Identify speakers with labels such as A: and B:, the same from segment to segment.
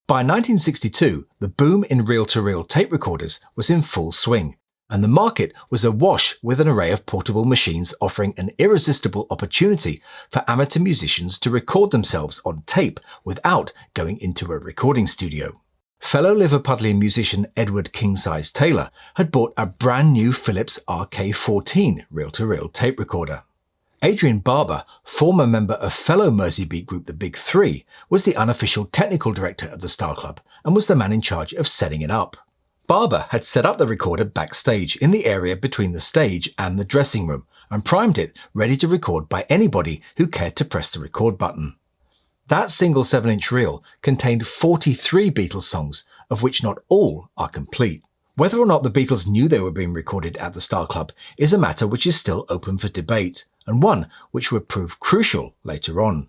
A: By 1962, the boom in reel-to-reel tape recorders was in full swing, and the market was awash with an array of portable machines offering an irresistible opportunity for amateur musicians to record themselves on tape without going into a recording studio. Fellow Liverpudlian musician Edward King-Size Taylor had bought a brand new Philips RK14 reel-to-reel tape recorder. Adrian Barber, former member of fellow Merseybeat group The Big Three, was the unofficial technical director of the Star Club and was the man in charge of setting it up. Barber had set up the recorder backstage in the area between the stage and the dressing room and primed it ready to record by anybody who cared to press the record button. That single 7-inch reel contained 43 Beatles songs, of which not all are complete. Whether or not the Beatles knew they were being recorded at the Star Club is a matter which is still open for debate, and one which would prove crucial later on.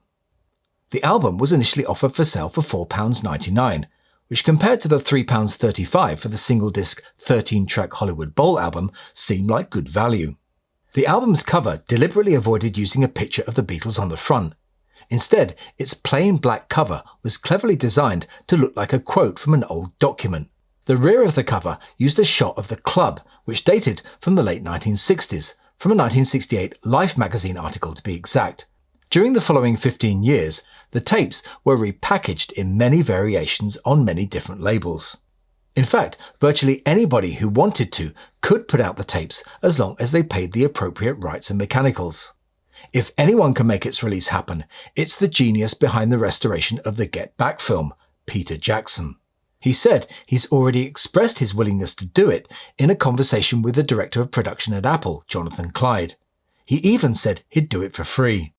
A: The album was initially offered for sale for £4.99, which compared to the £3.35 for the single-disc 13-track Hollywood Bowl album seemed like good value. The album's cover deliberately avoided using a picture of the Beatles on the front. Instead, its plain black cover was cleverly designed to look like a quote from an old document. The rear of the cover used a shot of the club, which dated from the late 1960s, from a 1968 Life magazine article to be exact. During the following 15 years, the tapes were repackaged in many variations on many different labels. In fact, virtually anybody who wanted to could put out the tapes as long as they paid the appropriate rights and mechanicals. If anyone can make its release happen, it's the genius behind the restoration of the Get Back film, Peter Jackson. He said he's already expressed his willingness to do it in a conversation with the director of production at Apple, Jonathan Clyde. He even said he'd do it for free.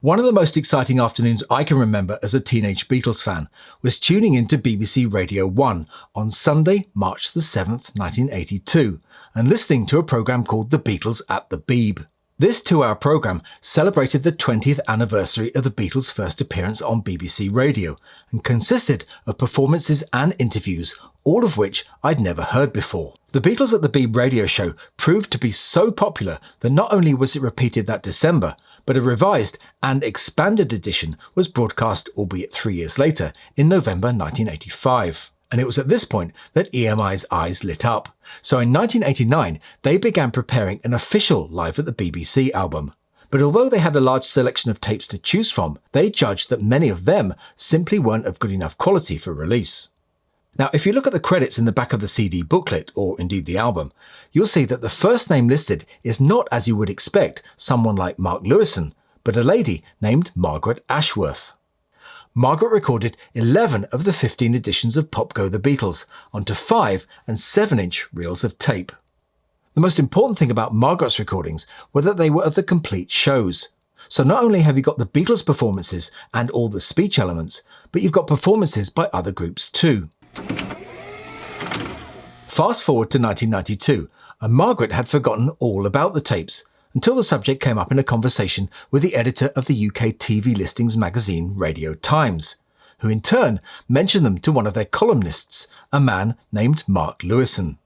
A: One of the most exciting afternoons I can remember as a teenage Beatles fan was tuning into BBC Radio 1 on Sunday, March the 7th, 1982, and listening to a programme called The Beatles at the Beeb. This 2-hour programme celebrated the 20th anniversary of the Beatles' first appearance on BBC Radio and consisted of performances and interviews, all of which I'd never heard before. The Beatles at the Beeb radio show proved to be so popular that not only was it repeated that December, but a revised and expanded edition was broadcast, albeit 3 years later, in November 1985. And it was at this point that EMI's eyes lit up. So in 1989, they began preparing an official Live at the BBC album. But although they had a large selection of tapes to choose from, they judged that many of them simply weren't of good enough quality for release. Now, if you look at the credits in the back of the CD booklet, or indeed the album, you'll see that the first name listed is not, as you would expect, someone like Mark Lewison, but a lady named Margaret Ashworth. Margaret recorded 11 of the 15 editions of Pop Go the Beatles onto 5 and 7-inch reels of tape. The most important thing about Margaret's recordings were that they were of the complete shows. So not only have you got the Beatles performances and all the speech elements, but you've got performances by other groups too. Fast forward to 1992, and Margaret had forgotten all about the tapes, until the subject came up in a conversation with the editor of the UK TV listings magazine Radio Times, who in turn mentioned them to one of their columnists, a man named Mark Lewison.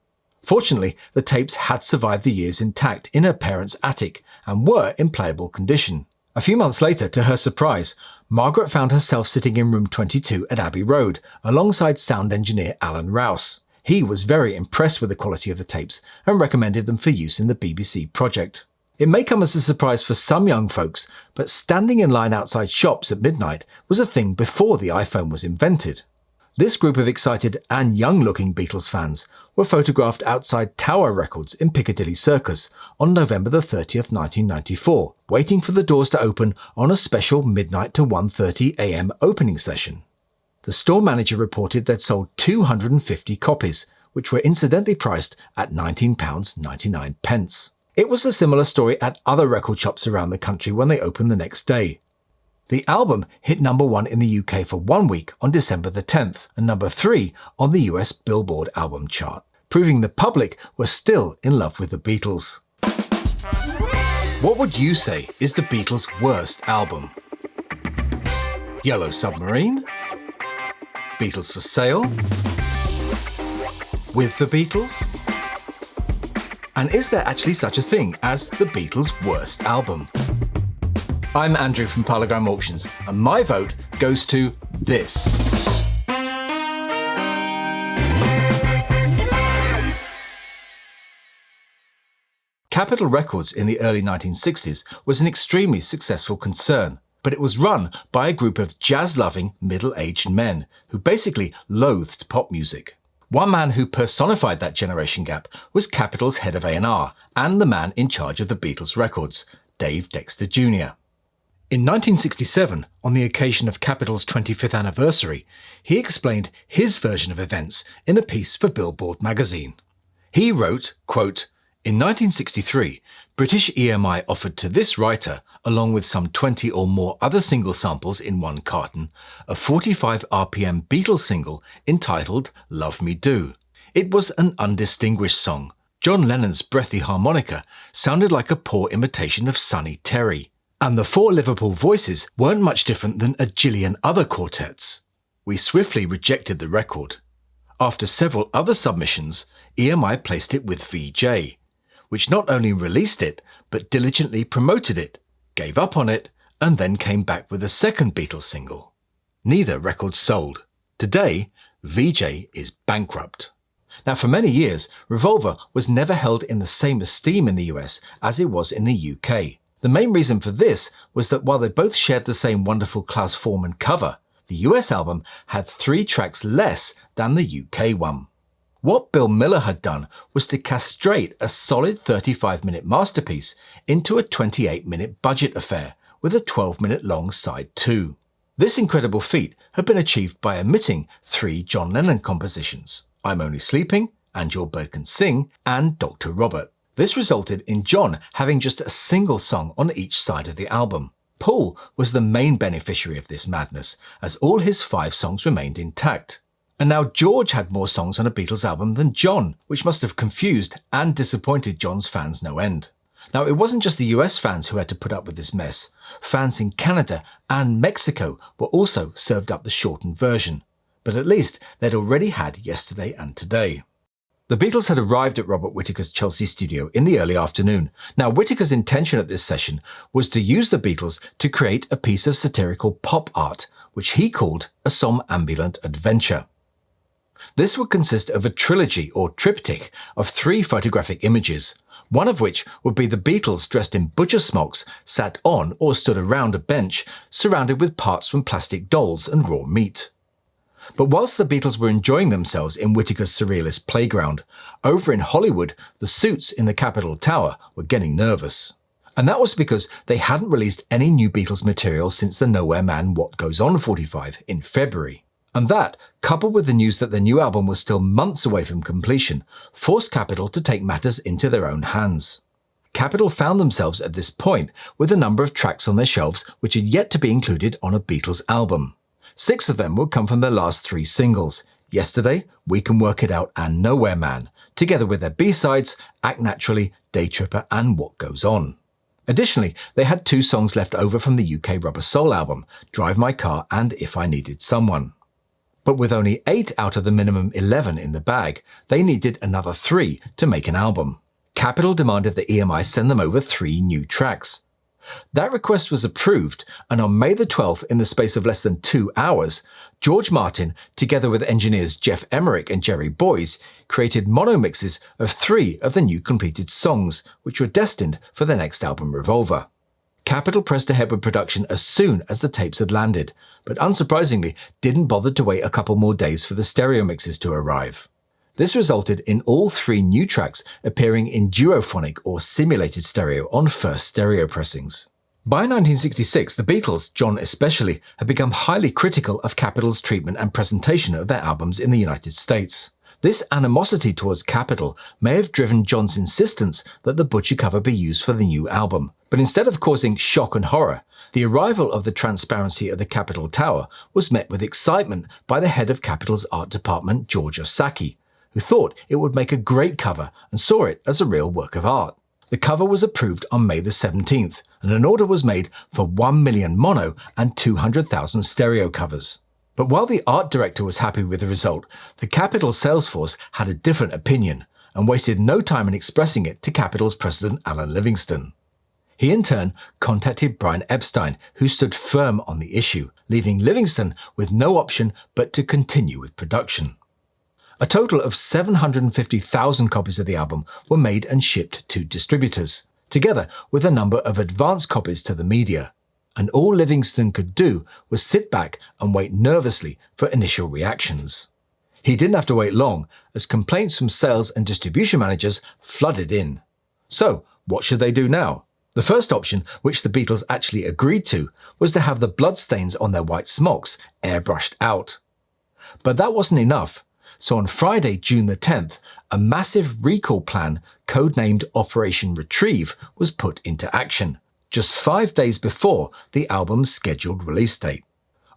A: Fortunately, the tapes had survived the years intact in her parents' attic and were in playable condition. A few months later, to her surprise, Margaret found herself sitting in room 22 at Abbey Road alongside sound engineer Alan Rouse. He was very impressed with the quality of the tapes and recommended them for use in the BBC project. It may come as a surprise for some young folks, but standing in line outside shops at midnight was a thing before the iPhone was invented. This group of excited and young-looking Beatles fans were photographed outside Tower Records in Piccadilly Circus on November the 30th, 1994, waiting for the doors to open on a special midnight to 1:30 a.m. opening session. The store manager reported they'd sold 250 copies, which were incidentally priced at £19.99. It was a similar story at other record shops around the country when they opened the next day. The album hit number 1 in the UK for 1 week on December the 10th and number 3 on the US Billboard album chart, proving the public were still in love with the Beatles. What would you say is the Beatles' worst album? Yellow Submarine? Beatles for Sale? With the Beatles? And is there actually such a thing as the Beatles' worst album? I'm Andrew from Parlogram Auctions, and my vote goes to this. Capitol Records in the early 1960s was an extremely successful concern, but it was run by a group of jazz-loving middle-aged men who basically loathed pop music. One man who personified that generation gap was Capitol's head of A&R and the man in charge of the Beatles records, Dave Dexter Jr. In 1967, on the occasion of Capitol's 25th anniversary, he explained his version of events in a piece for Billboard magazine. He wrote, quote, "In 1963, British EMI offered to this writer, along with some 20 or more other single samples in one carton, a 45 RPM Beatles single entitled Love Me Do. It was an undistinguished song. John Lennon's breathy harmonica sounded like a poor imitation of Sonny Terry. And the four Liverpool voices weren't much different than a jillion other quartets. We swiftly rejected the record. After several other submissions, EMI placed it with VJ, which not only released it, but diligently promoted it, gave up on it, and then came back with a second Beatles single. Neither record sold. Today, VJ is bankrupt." Now, for many years, Revolver was never held in the same esteem in the US as it was in the UK. The main reason for this was that while they both shared the same wonderful Klaus Voormann cover, the US album had 3 tracks less than the UK one. What Bill Miller had done was to castrate a solid 35-minute masterpiece into a 28-minute budget affair with a 12-minute long side 2. This incredible feat had been achieved by omitting 3 John Lennon compositions, I'm Only Sleeping, And Your Bird Can Sing, and Dr. Robert. This resulted in John having just a single song on each side of the album. Paul was the main beneficiary of this madness, as all his 5 songs remained intact. And now George had more songs on a Beatles album than John, which must have confused and disappointed John's fans no end. Now, it wasn't just the US fans who had to put up with this mess. Fans in Canada and Mexico were also served up the shortened version. But at least they'd already had Yesterday and Today. The Beatles had arrived at Robert Whittaker's Chelsea studio in the early afternoon. Now, Whittaker's intention at this session was to use the Beatles to create a piece of satirical pop art, which he called a somnambulant adventure. This would consist of a trilogy or triptych of 3 photographic images, one of which would be the Beatles dressed in butcher smocks, sat on or stood around a bench, surrounded with parts from plastic dolls and raw meat. But whilst the Beatles were enjoying themselves in Whittaker's surrealist playground, over in Hollywood, the suits in the Capitol Tower were getting nervous. And that was because they hadn't released any new Beatles material since the Nowhere Man What Goes On 45 in February. And that, coupled with the news that their new album was still months away from completion, forced Capitol to take matters into their own hands. Capitol found themselves at this point with a number of tracks on their shelves which had yet to be included on a Beatles album. 6 of them would come from their last 3 singles, Yesterday, We Can Work It Out and Nowhere Man, together with their B-sides, Act Naturally, Day Tripper and What Goes On. Additionally, they had 2 songs left over from the UK Rubber Soul album, Drive My Car and If I Needed Someone. But with only 8 out of the minimum 11 in the bag, they needed another 3 to make an album. Capitol demanded that EMI send them over 3 new tracks. That request was approved, and on May the 12th, in the space of less than 2 hours, George Martin, together with engineers Jeff Emmerich and Jerry Boyes, created mono mixes of 3 of the new completed songs, which were destined for the next album, Revolver. Capitol pressed ahead with production as soon as the tapes had landed, but unsurprisingly didn't bother to wait a couple more days for the stereo mixes to arrive. This resulted in all 3 new tracks appearing in duophonic or simulated stereo on first stereo pressings. By 1966, the Beatles, John especially, had become highly critical of Capitol's treatment and presentation of their albums in the United States. This animosity towards Capitol may have driven John's insistence that the butcher cover be used for the new album, but instead of causing shock and horror, the arrival of the transparency of the Capitol Tower was met with excitement by the head of Capitol's art department, George Osaki, who thought it would make a great cover and saw it as a real work of art. The cover was approved on May the 17th, and an order was made for 1 million mono and 200,000 stereo covers. But while the art director was happy with the result, the Capitol sales force had a different opinion and wasted no time in expressing it to Capitol's president Alan Livingston. He in turn contacted Brian Epstein, who stood firm on the issue, leaving Livingston with no option but to continue with production. A total of 750,000 copies of the album were made and shipped to distributors, together with a number of advance copies to the media. And all Livingston could do was sit back and wait nervously for initial reactions. He didn't have to wait long, as complaints from sales and distribution managers flooded in. So, what should they do now? The first option, which the Beatles actually agreed to, was to have the bloodstains on their white smocks airbrushed out. But that wasn't enough. So on Friday, June the 10th, a massive recall plan, codenamed Operation Retrieve, was put into action, just 5 days before the album's scheduled release date.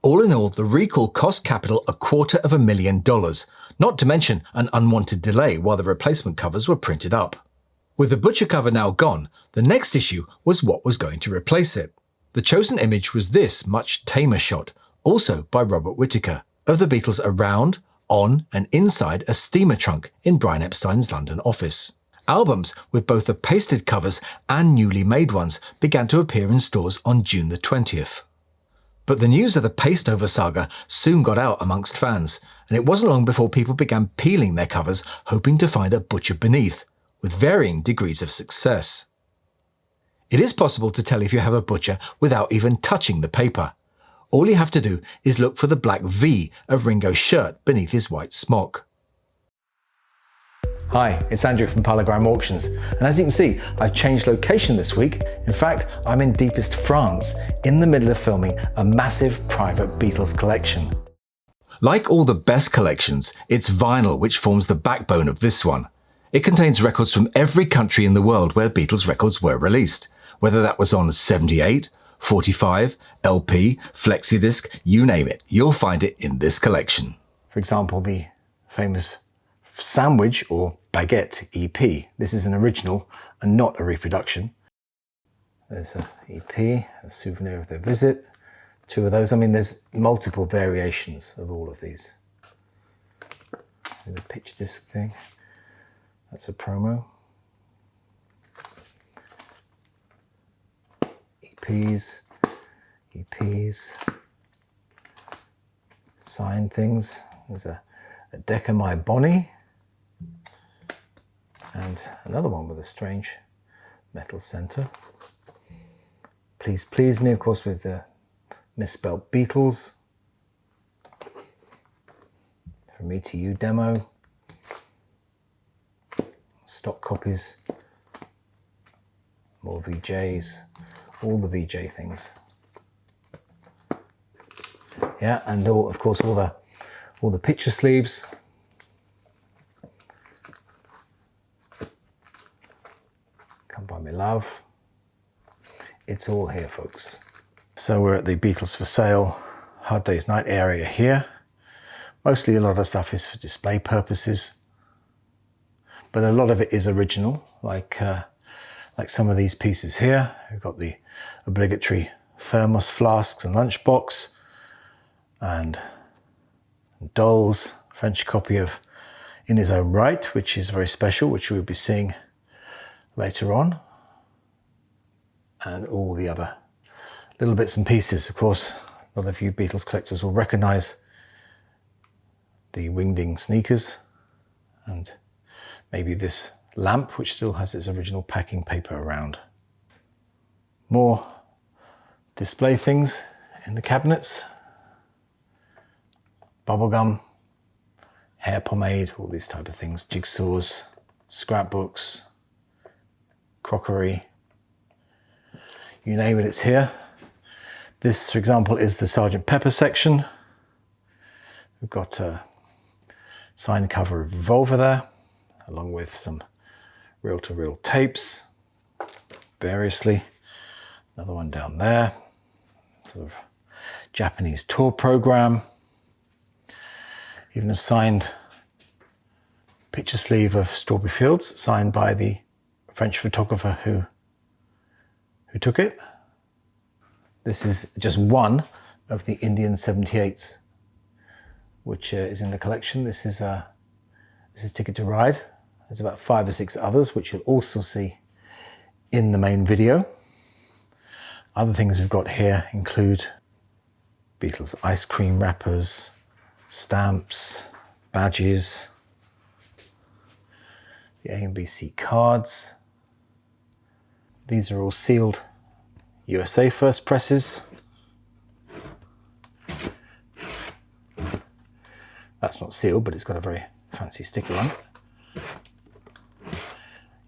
A: All in all, the recall cost Capitol $250,000, not to mention an unwanted delay while the replacement covers were printed up. With the butcher cover now gone, the next issue was what was going to replace it. The chosen image was this much tamer shot, also by Robert Whittaker, of the Beatles around, on and inside a steamer trunk in Brian Epstein's London office. Albums with both the pasted covers and newly made ones began to appear in stores on June the 20th. But the news of the paste-over saga soon got out amongst fans, and it wasn't long before people began peeling their covers hoping to find a butcher beneath, with varying degrees of success. It is possible to tell if you have a butcher without even touching the paper. All you have to do is look for the black V of Ringo's shirt beneath his white smock. Hi, it's Andrew from Parlogram Auctions, and as you can see, I've changed location this week. In fact, I'm in deepest France, in the middle of filming a massive private Beatles collection. Like all the best collections, it's vinyl which forms the backbone of this one. It contains records from every country in the world where Beatles records were released, whether that was on 78, 45, LP, flexidisc, you name it, you'll find it in this collection. For example, the famous Sandwich or Baguette EP. This is an original and not a reproduction. There's an EP, a souvenir of their visit. 2 of those. I mean, there's multiple variations of all of these. The picture disc thing. That's a promo. EPs, signed things. There's a Decca My Bonnie, and another one with a strange metal center. Please Please Me, of course, with the misspelled Beatles. From Me to You demo. Stock copies. More VJs. All the VJ things. Yeah, and of course all the picture sleeves. Come By Me Love. It's all here, folks. So we're at the Beatles for Sale Hard Day's Night area here. Mostly a lot of stuff is for display purposes, but a lot of it is original, like some of these pieces here. We've got the obligatory thermos flasks and lunchbox, and Dole's French copy of In His Own Right, which is very special, which we'll be seeing later on, and all the other little bits and pieces. Of course, a lot of you Beatles collectors will recognise the wingding sneakers, and maybe this lamp, which still has its original packing paper around. More display things in the cabinets. Bubblegum, hair pomade, all these type of things. Jigsaws, scrapbooks, crockery. You name it, it's here. This, for example, is the Sgt. Pepper section. We've got a signed cover of Revolver there, along with some reel-to-reel tapes, variously. Another one down there, sort of Japanese tour program. Even a signed picture sleeve of Strawberry Fields, signed by the French photographer who took it. This is just one of the Indian 78s, which is in the collection. This is Ticket to Ride. There's about 5 or 6 others, which you'll also see in the main video. Other things we've got here include Beatles ice cream wrappers, stamps, badges, the A and B C cards. These are all sealed USA first presses. That's not sealed, but it's got a very fancy sticker on it.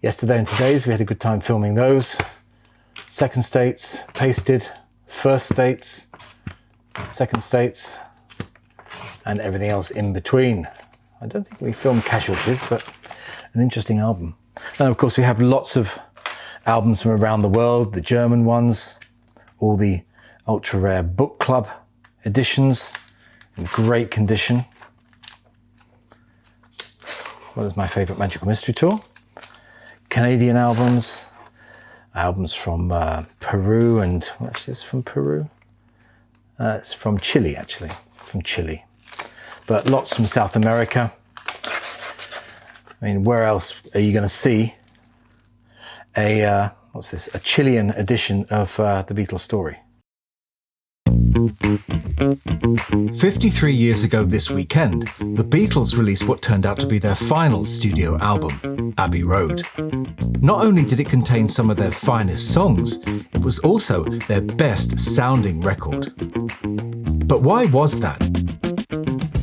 A: Yesterday and today's, we had a good time filming those. Second states, pasted, first states, second states, and everything else in between. I don't think we filmed casualties, but an interesting album. And of course, we have lots of albums from around the world, the German ones, all the ultra rare book club editions in great condition. What is my favorite Magical Mystery Tour? Canadian albums, albums from Peru, and what's this from Peru? It's from Chile, actually, from Chile. But lots from South America. I mean, where else are you going to see a Chilean edition of the Beatles story?
B: 53 years ago this weekend, the Beatles released what turned out to be their final studio album, Abbey Road. Not only did it contain some of their finest songs, it was also their best sounding record. But why was that?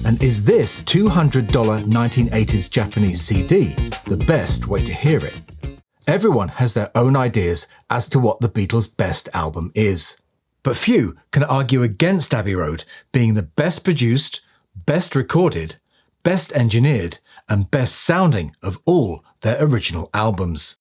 B: And is this $200 1980s Japanese CD the best way to hear it? Everyone has their own ideas as to what the Beatles' best album is. But few can argue against Abbey Road being the best produced, best recorded, best engineered, and best sounding of all their original albums.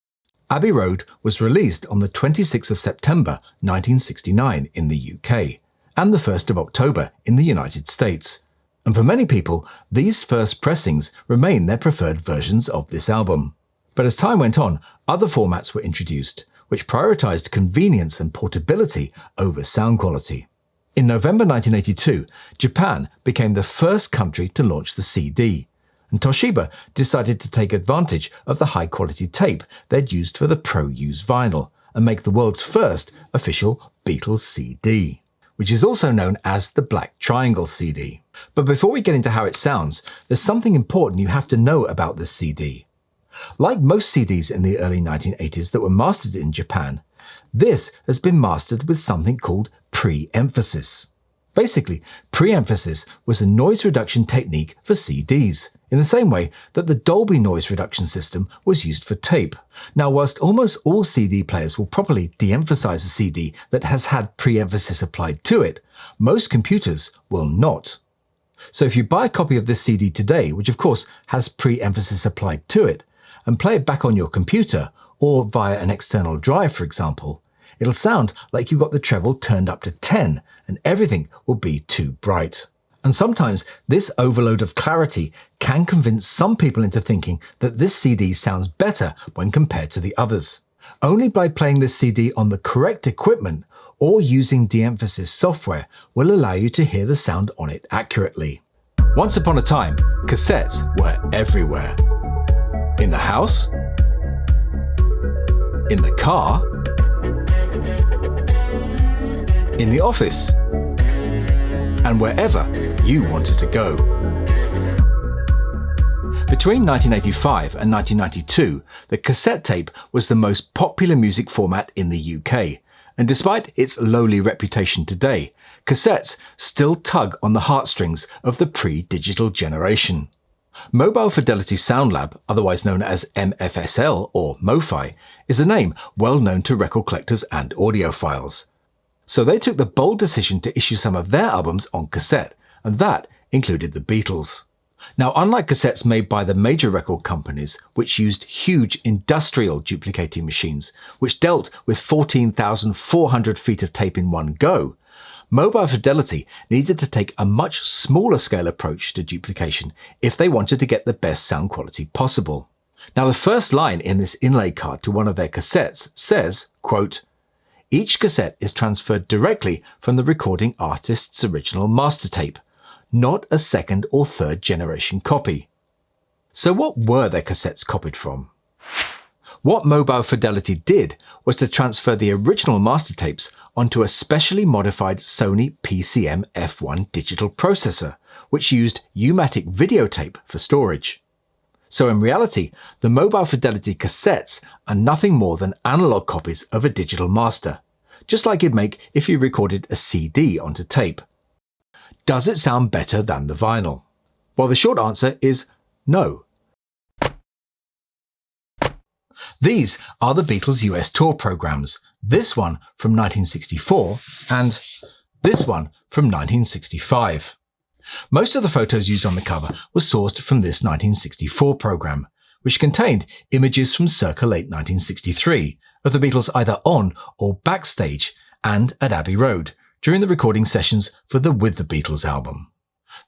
B: Abbey Road was released on the 26th of September 1969 in the UK and the 1st of October in the United States. And for many people, these first pressings remain their preferred versions of this album. But as time went on, other formats were introduced, which prioritised convenience and portability over sound quality. In November 1982, Japan became the first country to launch the CD, and Toshiba decided to take advantage of the high-quality tape they'd used for the Pro Use vinyl and make the world's first official Beatles CD, which is also known as the Black Triangle CD. But before we get into how it sounds, there's something important you have to know about this CD. Like most CDs in the early 1980s that were mastered in Japan, this has been mastered with something called pre-emphasis. Basically, pre-emphasis was a noise reduction technique for CDs, in the same way that the Dolby noise reduction system was used for tape. Now, whilst almost all CD players will properly de-emphasize a CD that has had pre-emphasis applied to it, most computers will not. So if you buy a copy of this CD today, which of course has pre-emphasis applied to it, and play it back on your computer, or via an external drive, for example, it'll sound like you've got the treble turned up to 10, and everything will be too bright. And sometimes this overload of clarity can convince some people into thinking that this CD sounds better when compared to the others. Only by playing this CD on the correct equipment or using de-emphasis software will allow you to hear the sound on it accurately. Once upon a time, cassettes were everywhere. In the house, in the car, in the office, and wherever you wanted to go. Between 1985 and 1992, the cassette tape was the most popular music format in the UK, and despite its lowly reputation today, cassettes still tug on the heartstrings of the pre-digital generation. Mobile Fidelity Sound Lab, otherwise known as MFSL or MoFi, is a name well known to record collectors and audiophiles. So they took the bold decision to issue some of their albums on cassette, and that included the Beatles. Now, unlike cassettes made by the major record companies, which used huge industrial duplicating machines, which dealt with 14,400 feet of tape in one go, Mobile Fidelity needed to take a much smaller scale approach to duplication if they wanted to get the best sound quality possible. Now, the first line in this inlay card to one of their cassettes says, quote, "Each cassette is transferred directly from the recording artist's original master tape, not a second or third generation copy." So what were their cassettes copied from? What Mobile Fidelity did was to transfer the original master tapes onto a specially modified Sony PCM F1 digital processor, which used U-matic videotape for storage.
A: So in reality, the mobile fidelity cassettes are nothing more than analog copies of a digital master, just like you'd make if you recorded a CD onto tape. Does it sound better than the vinyl? Well, the short answer is no. These are the Beatles' US tour programs, this one from 1964 and this one from 1965. Most of the photos used on the cover were sourced from this 1964 program, which contained images from circa late 1963 of the Beatles either on or backstage and at Abbey Road during the recording sessions for the With the Beatles album.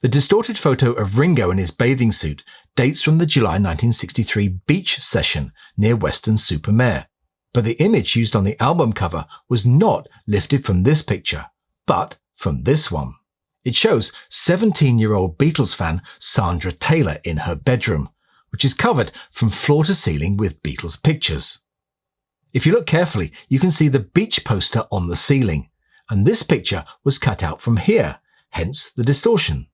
A: The distorted photo of Ringo in his bathing suit dates from the July 1963 beach session near Weston-super-Mare, but the image used on the album cover was not lifted from this picture, but from this one. It shows 17-year-old Beatles fan Sandra Taylor in her bedroom, which is covered from floor to ceiling with Beatles pictures. If you look carefully, you can see the beach poster on the ceiling, and this picture was cut out from here, hence the distortion.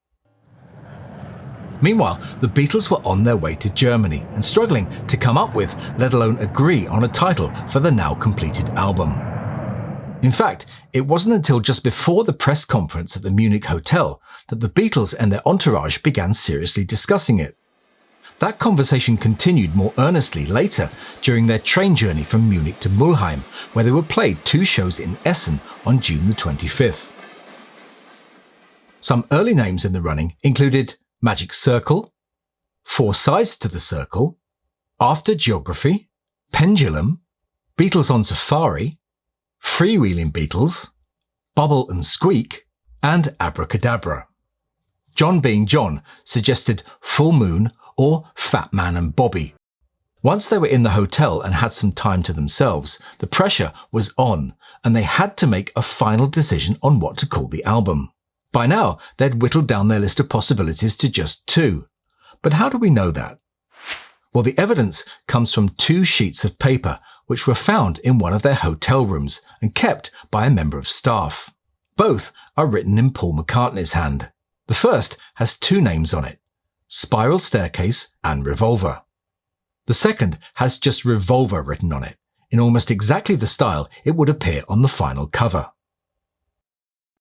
A: Meanwhile, the Beatles were on their way to Germany and struggling to come up with, let alone agree on a title for the now completed album. In fact, it wasn't until just before the press conference at the Munich hotel that the Beatles and their entourage began seriously discussing it. That conversation continued more earnestly later during their train journey from Munich to Mulheim, where they were played 2 shows in Essen on June the 25th. Some early names in the running included Magic Circle, Four Sides to the Circle, After Geography, Pendulum, Beatles on Safari, Freewheeling Beatles, Bubble and Squeak, and Abracadabra. John being John suggested Full Moon or Fat Man and Bobby. Once they were in the hotel and had some time to themselves, the pressure was on and they had to make a final decision on what to call the album. By now, they'd whittled down their list of possibilities to just 2. But how do we know that? Well, the evidence comes from 2 sheets of paper which were found in one of their hotel rooms and kept by a member of staff. Both are written in Paul McCartney's hand. The first has 2 names on it, Spiral Staircase and Revolver. The second has just Revolver written on it, in almost exactly the style it would appear on the final cover.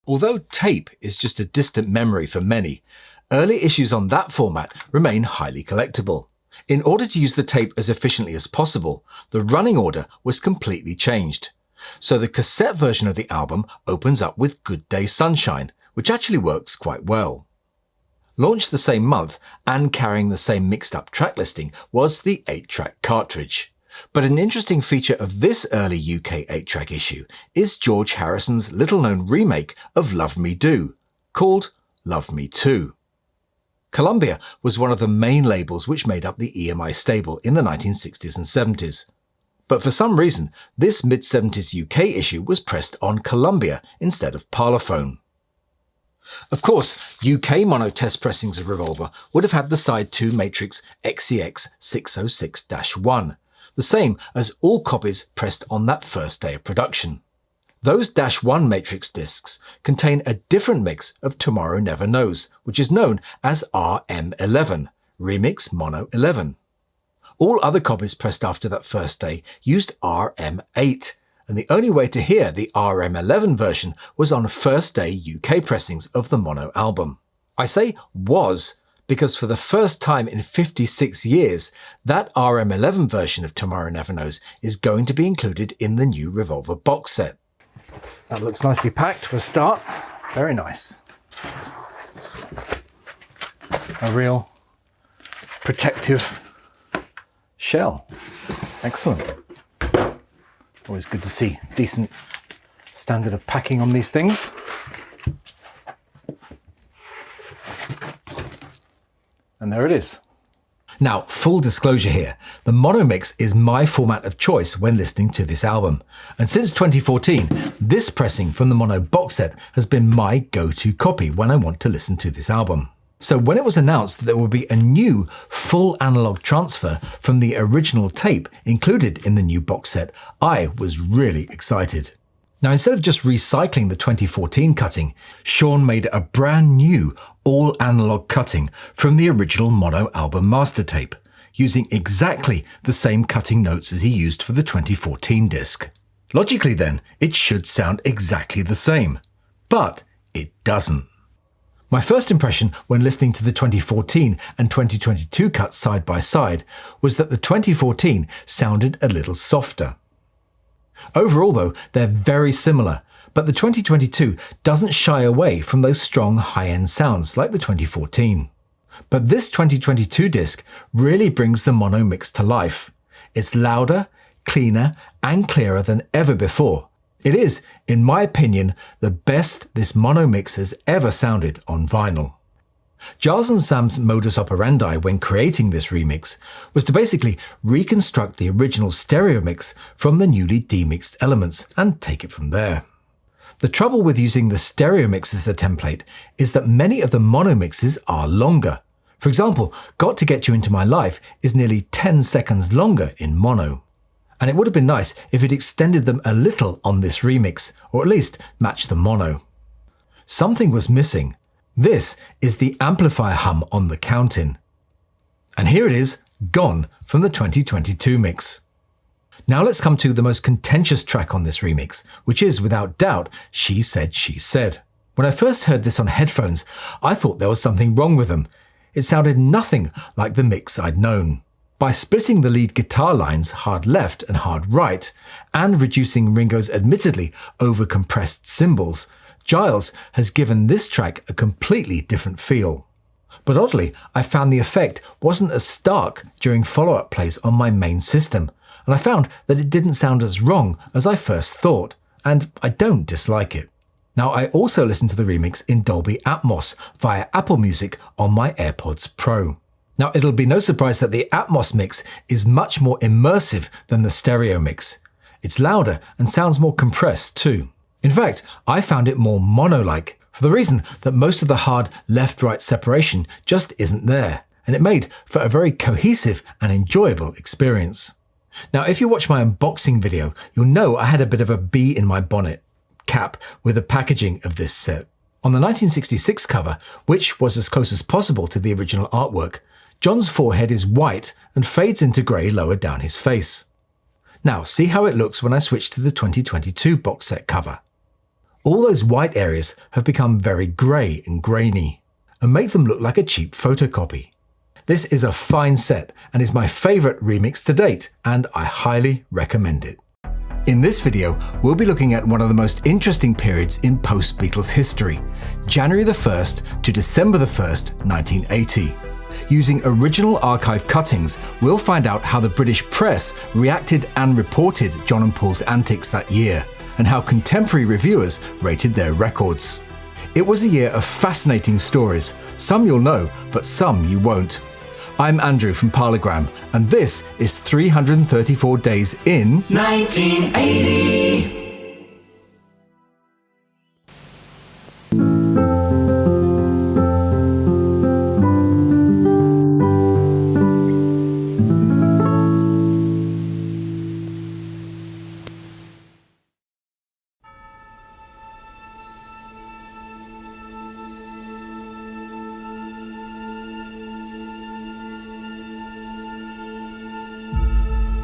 A: Although tape is just a distant memory for many, early issues on that format remain highly collectible. In order to use the tape as efficiently as possible, the running order was completely changed. So the cassette version of the album opens up with Good Day Sunshine, which actually works quite well. Launched the same month and carrying the same mixed-up track listing was the 8-track cartridge. But an interesting feature of this early UK 8-track issue is George Harrison's little-known remake of Love Me Do, called Love Me Too. Columbia was one of the main labels which made up the EMI stable in the 1960s and 70s. But for some reason, this mid-70s UK issue was pressed on Columbia instead of Parlophone. Of course, UK mono test pressings of Revolver would have had the side 2 matrix XEX 606-1, the same as all copies pressed on that first day of production. Those -1 matrix discs contain a different mix of Tomorrow Never Knows, which is known as RM11, Remix Mono 11. All other copies pressed after that first day used RM8, and the only way to hear the RM11 version was on first day UK pressings of the mono album. I say was because for the first time in 56 years, that RM11 version of Tomorrow Never Knows is going to be included in the new Revolver box set. That looks nicely packed for a start. Very nice. A real protective shell. Excellent. Always good to see decent standard of packing on these things. And there it is. Now, full disclosure here, the mono mix is my format of choice when listening to this album. And since 2014, this pressing from the mono box set has been my go-to copy when I want to listen to this album. So when it was announced that there would be a new full analog transfer from the original tape included in the new box set, I was really excited. Now, instead of just recycling the 2014 cutting, Sean made a brand new all-analog cutting from the original mono album master tape, using exactly the same cutting notes as he used for the 2014 disc. Logically then, it should sound exactly the same. But it doesn't. My first impression when listening to the 2014 and 2022 cuts side by side was that the 2014 sounded a little softer. Overall though, they're very similar, but the 2022 doesn't shy away from those strong high-end sounds like the 2014. But this 2022 disc really brings the mono mix to life. It's louder, cleaner, and clearer than ever before. It is, in my opinion, the best this mono mix has ever sounded on vinyl. Giles and Sam's modus operandi when creating this remix was to basically reconstruct the original stereo mix from the newly demixed elements and take it from there. The trouble with using the stereo mix as the template is that many of the mono mixes are longer. For example, Got to Get You Into My Life is nearly 10 seconds longer in mono. And it would have been nice if it extended them a little on this remix, or at least matched the mono. Something was missing. This is the amplifier hum on the count-in. And here it is, gone from the 2022 mix. Now let's come to the most contentious track on this remix, which is without doubt She Said, She Said. When I first heard this on headphones, I thought there was something wrong with them. It sounded nothing like the mix I'd known. By splitting the lead guitar lines hard left and hard right, and reducing Ringo's admittedly over-compressed cymbals, Giles has given this track a completely different feel. But oddly, I found the effect wasn't as stark during follow-up plays on my main system, and I found that it didn't sound as wrong as I first thought, and I don't dislike it. Now, I also listened to the remix in Dolby Atmos via Apple Music on my AirPods Pro. Now, it'll be no surprise that the Atmos mix is much more immersive than the stereo mix. It's louder and sounds more compressed too. In fact, I found it more mono-like, for the reason that most of the hard left-right separation just isn't there, and it made for a very cohesive and enjoyable experience. Now, if you watch my unboxing video, you'll know I had a bit of a bee in my bonnet cap with the packaging of this set. On the 1966 cover, which was as close as possible to the original artwork, John's forehead is white and fades into grey lower down his face. Now, see how it looks when I switch to the 2022 box set cover. All those white areas have become very grey and grainy, and make them look like a cheap photocopy. This is a fine set and is my favourite remix to date, and I highly recommend it. In this video, we'll be looking at one of the most interesting periods in post-Beatles history, January the 1st to December the 1st, 1980. Using original archive cuttings, we'll find out how the British press reacted and reported John and Paul's antics that year, and how contemporary reviewers rated their records. It was a year of fascinating stories. Some you'll know, but some you won't. I'm Andrew from Parlogram, and this is 334 Days in
C: 1980.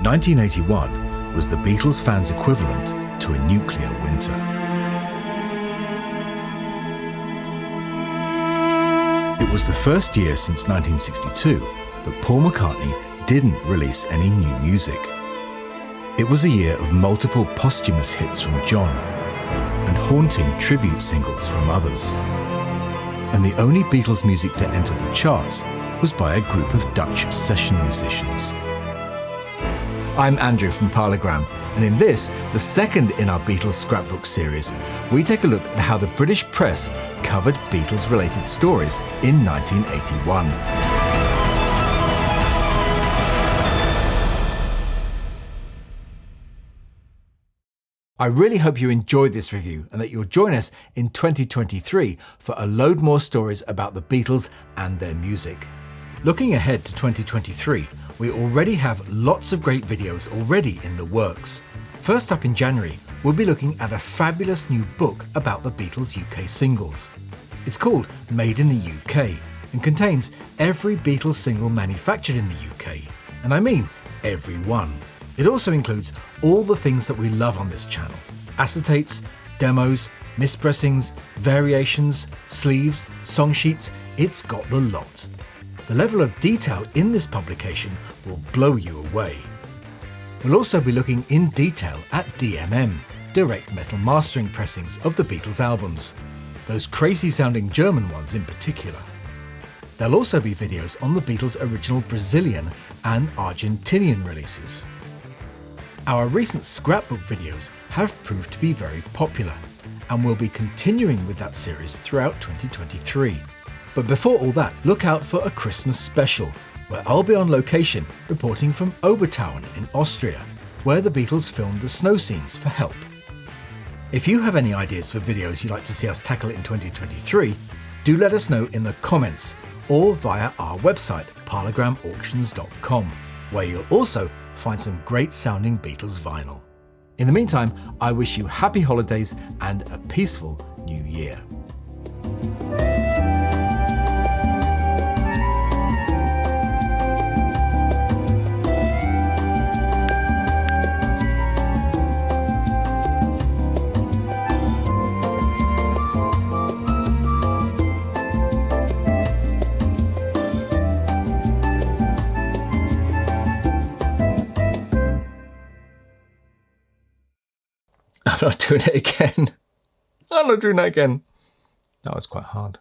A: (1981) was the Beatles fans' equivalent to a nuclear winter. It was the first year since 1962 that Paul McCartney didn't release any new music. It was a year of multiple posthumous hits from John and haunting tribute singles from others. And the only Beatles music to enter the charts was by a group of Dutch session musicians. I'm Andrew from Parlogram, and in this, the second in our Beatles scrapbook series, we take a look at how the British press covered Beatles-related stories in 1981. I really hope you enjoyed this review and that you'll join us in 2023 for a load more stories about the Beatles and their music. Looking ahead to 2023, we already have lots of great videos already in the works. First up in January, we'll be looking at a fabulous new book about the Beatles' UK singles. It's called Made in the UK and contains every Beatles single manufactured in the UK,
B: And I mean every one. It also includes all the things that we love on this channel: acetates, demos, mispressings, variations, sleeves, song sheets. It's got the lot. The level of detail in this publication will blow you away. We'll also be looking in detail at DMM, direct metal mastering pressings of the Beatles albums, those crazy sounding German ones in particular. There'll also be videos on the Beatles' original Brazilian and Argentinian releases. Our recent scrapbook videos have proved to be very popular, and we'll be continuing with that series throughout 2023. But before all that, look out for a Christmas special, where I'll be on location reporting from Obertauern in Austria, where the Beatles filmed the snow scenes for Help. If you have any ideas for videos you'd like to see us tackle in 2023, do let us know in the comments or via our website parlogramauctions.com, where you'll also find some great sounding Beatles vinyl. In the meantime, I wish you happy holidays and a peaceful new year. I'm not doing it again. I'm not doing that again. That was quite hard.